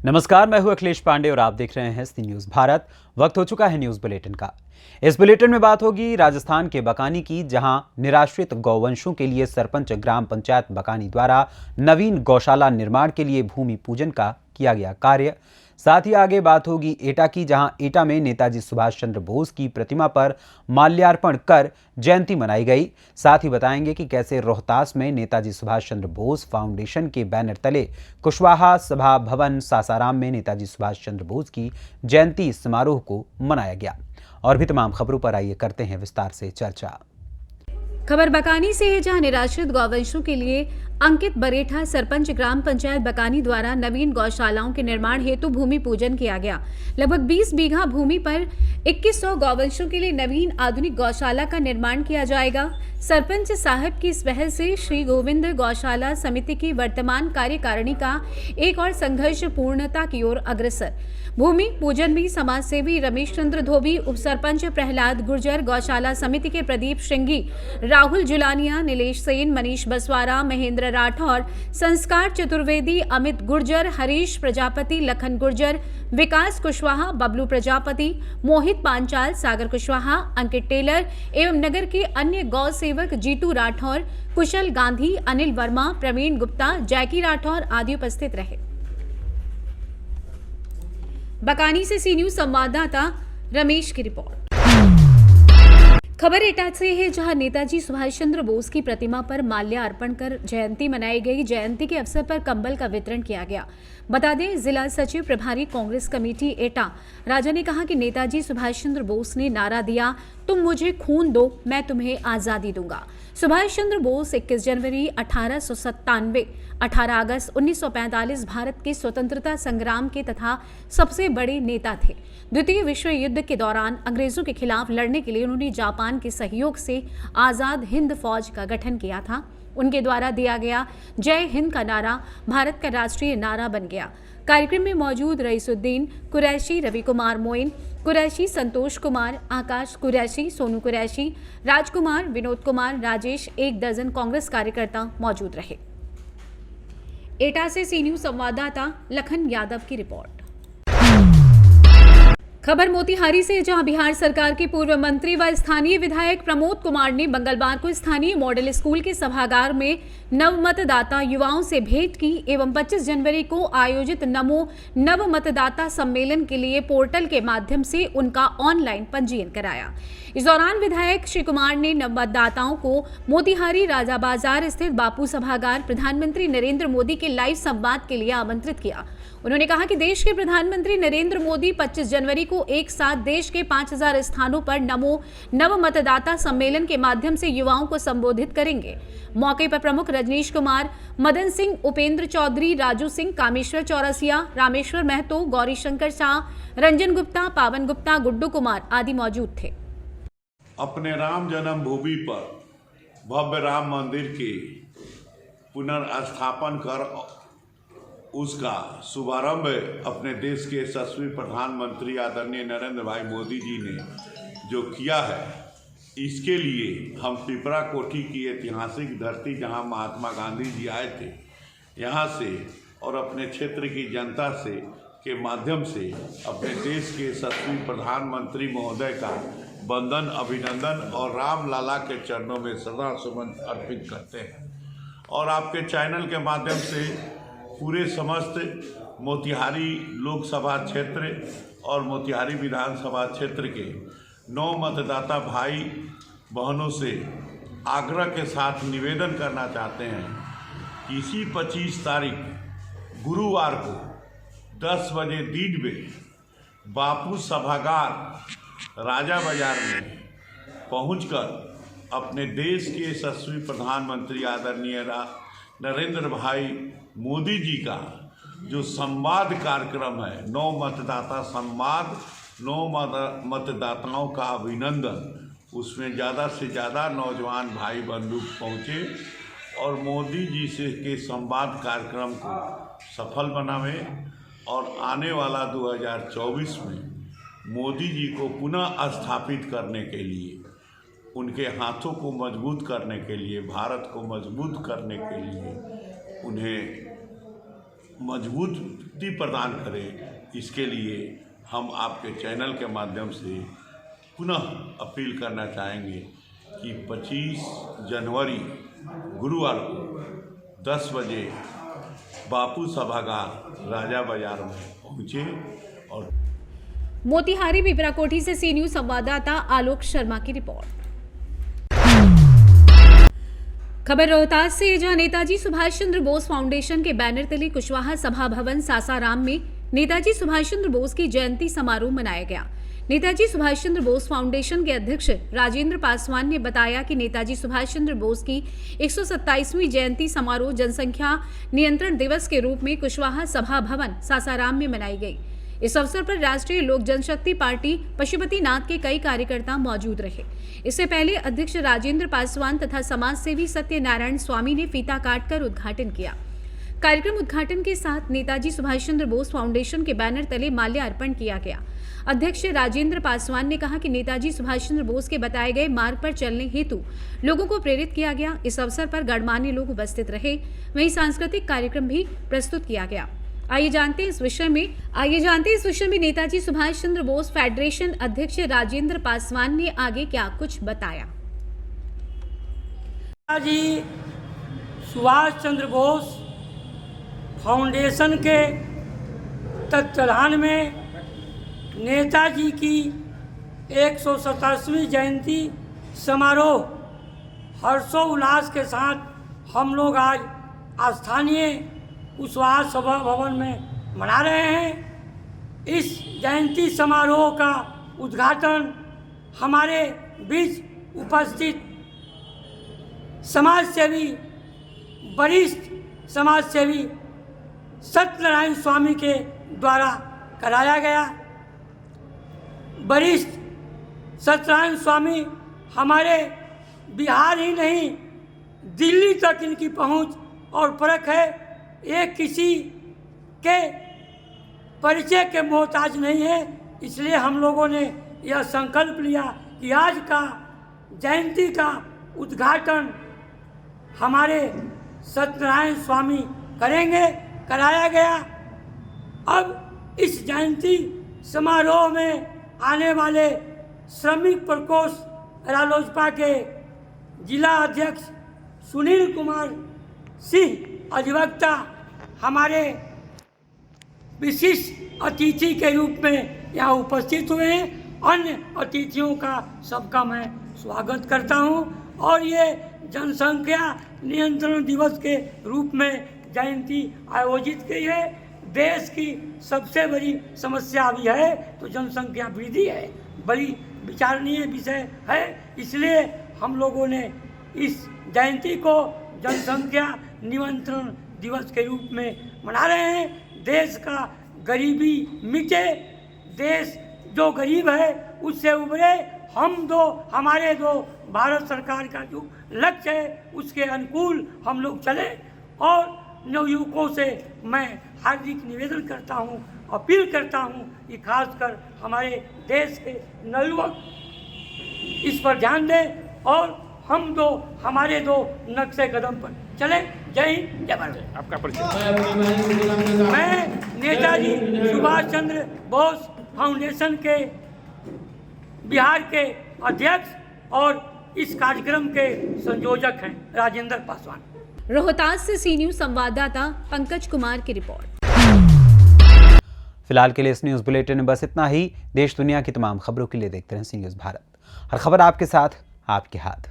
नमस्कार, मैं हूं अखिलेश पांडे और आप देख रहे हैं सी न्यूज भारत। वक्त हो चुका है न्यूज बुलेटिन का। इस बुलेटिन में बात होगी राजस्थान के बकानी की, जहां निराश्रित गौवंशों के लिए सरपंच ग्राम पंचायत बकानी द्वारा नवीन गौशाला निर्माण के लिए भूमि पूजन का किया गया कार्य। साथ ही आगे बात होगी एटा की, जहां एटा में नेताजी सुभाष चंद्र बोस की प्रतिमा पर माल्यार्पण कर जयंती मनाई गई। साथ ही बताएंगे कि कैसे रोहतास में नेताजी सुभाष चंद्र बोस फाउंडेशन के बैनर तले कुशवाहा सभा भवन सासाराम में नेताजी सुभाष चंद्र बोस की जयंती समारोह को मनाया गया। और भी तमाम खबरों पर आइए करते हैं विस्तार से चर्चा। खबर बकानी से है, जहां निराश्रित गौवंशों के लिए अंकित बरेठा सरपंच ग्राम पंचायत बकानी द्वारा नवीन गौशालाओं के निर्माण हेतु भूमि पूजन किया गया। लगभग 20 बीघा भूमि पर 2100 गौवंशों के लिए नवीन आधुनिक गौशाला का निर्माण किया जाएगा। सरपंच साहब की इस पहल से श्री गोविंद गौशाला समिति की वर्तमान कार्यकारिणी का एक और संघर्ष पूर्णता की ओर अग्रसर। भूमि पूजन भी समाज सेवी रमेश चंद्र धोबी, उप सरपंच प्रहलाद गुर्जर, गौशाला समिति के प्रदीप श्रृंगी, राहुल जुलानिया, नीलेश सेन, मनीष बसवारा, महेंद्र राठौर, संस्कार चतुर्वेदी, अमित गुर्जर, हरीश प्रजापति, लखन गुर्जर, विकास कुशवाहा, बबलू प्रजापति, मोहित पांचाल, सागर कुशवाहा, अंकित टेलर एवं नगर के अन्य गौ सेवक जीतू राठौर, कुशल गांधी, अनिल वर्मा, प्रवीण गुप्ता, जैकी राठौर आदि उपस्थित रहे। बकानी से सी न्यूज संवाददाता रमेश की रिपोर्ट। खबर एटा से है, जहां नेताजी सुभाष चंद्र बोस की प्रतिमा पर माल्यार्पण कर जयंती मनाई गई। जयंती के अवसर पर कंबल का वितरण किया गया। बता दें, जिला सचिव प्रभारी कांग्रेस कमेटी एटा राजा ने कहा कि नेताजी सुभाष चंद्र बोस ने नारा दिया, तुम मुझे खून दो, मैं तुम्हें आजादी दूंगा। सुभाष चंद्र बोस 21 जनवरी 1897, 18 अगस्त 1945 भारत के स्वतंत्रता संग्राम के तथा सबसे बड़े नेता थे। द्वितीय विश्व युद्ध के दौरान अंग्रेजों के खिलाफ लड़ने के लिए उन्होंने जापान के सहयोग से आजाद हिंद फौज का गठन किया था। उनके द्वारा दिया गया जय हिंद का नारा भारत का राष्ट्रीय नारा बन गया। कार्यक्रम में मौजूद रईसुद्दीन कुरैशी, रवि कुमार मोइन कुरैशी, संतोष कुमार, आकाश कुरैशी, सोनू कुरैशी, राजकुमार, विनोद कुमार, राजेश, 1 दर्जन कांग्रेस कार्यकर्ता मौजूद रहे। एटा से सी न्यूज संवाददाता लखन यादव की रिपोर्ट। खबर मोतिहारी से, जहां बिहार सरकार के पूर्व मंत्री व स्थानीय विधायक प्रमोद कुमार ने मंगलवार को स्थानीय मॉडल स्कूल के सभागार में नव मतदाता युवाओं से भेंट की एवं 25 जनवरी को आयोजित नमो नव मतदाता सम्मेलन के लिए पोर्टल के माध्यम से उनका ऑनलाइन पंजीयन कराया। इस दौरान विधायक श्री कुमार ने नव मतदाताओं को मोतिहारी राजा बाजार स्थित बापू सभागार प्रधानमंत्री नरेंद्र मोदी के लाइव संवाद के लिए आमंत्रित किया। उन्होंने कहा कि देश के प्रधानमंत्री नरेंद्र मोदी 25 जनवरी को एक साथ देश के 5000 स्थानों पर नमो नव मतदाता सम्मेलन के माध्यम से युवाओं को संबोधित करेंगे। मौके पर प्रमुख रजनीश कुमार, मदन सिंह, उपेंद्र चौधरी, राजू सिंह, कामेश्वर चौरसिया, रामेश्वर महतो, गौरी शंकर शाह, रंजन गुप्ता, पावन गुप्ता, गुड्डू कुमार आदि मौजूद थे। अपने राम जन्मभूमि पर भव्य राम मंदिर के पुनर्स्थापन कर उसका शुभारंभ अपने देश के यशस्वी प्रधानमंत्री आदरणीय नरेंद्र भाई मोदी जी ने जो किया है, इसके लिए हम पिपरा कोठी की ऐतिहासिक धरती जहां महात्मा गांधी जी आए थे, यहां से और अपने क्षेत्र की जनता से के माध्यम से अपने देश के यशस्वी प्रधानमंत्री महोदय का वंदन, अभिनंदन और राम लाला के चरणों में सदा सुमन अर्पित करते हैं। और आपके चैनल के माध्यम से पूरे समस्त मोतिहारी लोकसभा क्षेत्र और मोतिहारी विधानसभा क्षेत्र के 9 मतदाता भाई बहनों से आग्रह के साथ निवेदन करना चाहते हैं कि इसी 25 तारीख गुरुवार को 10 बजे दिन में बापू सभागार राजा बाजार में पहुंचकर अपने देश के यशस्वी प्रधानमंत्री आदरणीय नरेंद्र भाई मोदी जी का जो संवाद कार्यक्रम है, 9 मतदाता संवाद, 9 मतदाताओं का अभिनंदन, उसमें ज़्यादा से ज़्यादा नौजवान भाई बंधु पहुँचे और मोदी जी से के संवाद कार्यक्रम को सफल बनावें और आने वाला 2024 में मोदी जी को पुनः स्थापित करने के लिए, उनके हाथों को मजबूत करने के लिए, भारत को मजबूत करने के लिए उन्हें मजबूती प्रदान करें, इसके लिए हम आपके चैनल के माध्यम से पुनः अपील करना चाहेंगे कि 25 जनवरी गुरुवार को 10 बजे बापू सभागार राजा बाजार में पहुँचे। और मोतिहारी पिपराकोठी से सी न्यूज संवाददाता आलोक शर्मा की रिपोर्ट। खबर रोहतास से, जहां नेताजी सुभाष चंद्र बोस फाउंडेशन के बैनर तले कुशवाहा सभा भवन सासाराम में नेताजी सुभाष चंद्र बोस की जयंती समारोह मनाया गया। नेताजी सुभाष चंद्र बोस फाउंडेशन के अध्यक्ष राजेंद्र पासवान ने बताया कि नेताजी सुभाष चंद्र बोस की 127वीं जयंती समारोह जनसंख्या नियंत्रण दिवस के रूप में कुशवाहा सभा भवन सासाराम में मनाई गई। इस अवसर पर राष्ट्रीय लोक जनशक्ति पार्टी पशुपतिनाथ के कई कार्यकर्ता मौजूद रहे। इससे पहले अध्यक्ष राजेंद्र पासवान तथा समाजसेवी सत्यनारायण स्वामी ने फीता काटकर उद्घाटन किया। कार्यक्रम उद्घाटन के साथ नेताजी सुभाष चंद्र बोस फाउंडेशन के बैनर तले माल्यार्पण किया गया। अध्यक्ष राजेंद्र पासवान ने कहा कि नेताजी सुभाष चंद्र बोस के बताए गए मार्ग पर चलने हेतु लोगों को प्रेरित किया गया। इस अवसर पर गणमान्य लोग उपस्थित रहे, वहीं सांस्कृतिक कार्यक्रम भी प्रस्तुत किया गया। आइए जानते हैं इस विषय में नेताजी सुभाष चंद्र बोस फेडरेशन अध्यक्ष राजेंद्र पासवान ने आगे क्या कुछ बताया। नेताजी सुभाष चंद्र बोस फाउंडेशन के तत्वाधान में नेताजी की 127वीं जयंती समारोह हर्षोल्लास के साथ हम लोग आज स्थानीय कुशवाहा सभा भवन में मना रहे हैं। इस जयंती समारोह का उद्घाटन हमारे बीच उपस्थित समाजसेवी, वरिष्ठ समाजसेवी सत्यनारायण स्वामी के द्वारा कराया गया। वरिष्ठ सत्यनारायण स्वामी हमारे बिहार ही नहीं दिल्ली तक इनकी पहुंच और परख है। ये किसी के परिचय के मोहताज नहीं है। इसलिए हम लोगों ने यह संकल्प लिया कि आज का जयंती का उद्घाटन हमारे सत्यनारायण स्वामी करेंगे। कराया गया। अब इस जयंती समारोह में आने वाले श्रमिक प्रकोष्ठ रालोजपा के जिला अध्यक्ष सुनील कुमार सिंह अधिवक्ता हमारे विशिष्ट अतिथि के रूप में यहाँ उपस्थित हुए हैं। अन्य अतिथियों का सबका मैं स्वागत करता हूँ। और ये जनसंख्या नियंत्रण दिवस के रूप में जयंती आयोजित की है। देश की सबसे बड़ी समस्या अभी है तो जनसंख्या वृद्धि है, बड़ी विचारणीय विषय है। इसलिए हम लोगों ने इस जयंती को जनसंख्या नियंत्रण दिवस के रूप में मना रहे हैं। देश का गरीबी मिटे, देश जो गरीब है उससे उभरे। हमारे दो भारत सरकार का जो लक्ष्य है उसके अनुकूल हम लोग चले। और नवयुवकों से मैं हार्दिक निवेदन करता हूँ, अपील करता हूँ कि खासकर हमारे देश के नवयुवक इस पर ध्यान दें और हमारे दो नक्शे कदम पर चले। जय हिंद, जय भारत। आपका परिचय? मैं नेताजी सुभाष चंद्र बोस फाउंडेशन के बिहार के अध्यक्ष और इस कार्यक्रम के संयोजक हैं राजेंद्र पासवान। रोहतास से सी न्यूज संवाददाता पंकज कुमार की रिपोर्ट। फिलहाल के लिए इस न्यूज बुलेटिन में बस इतना ही। देश दुनिया की तमाम खबरों के लिए देखते रहें सी न्यूज भारत। हर खबर आपके साथ, आपके हाथ।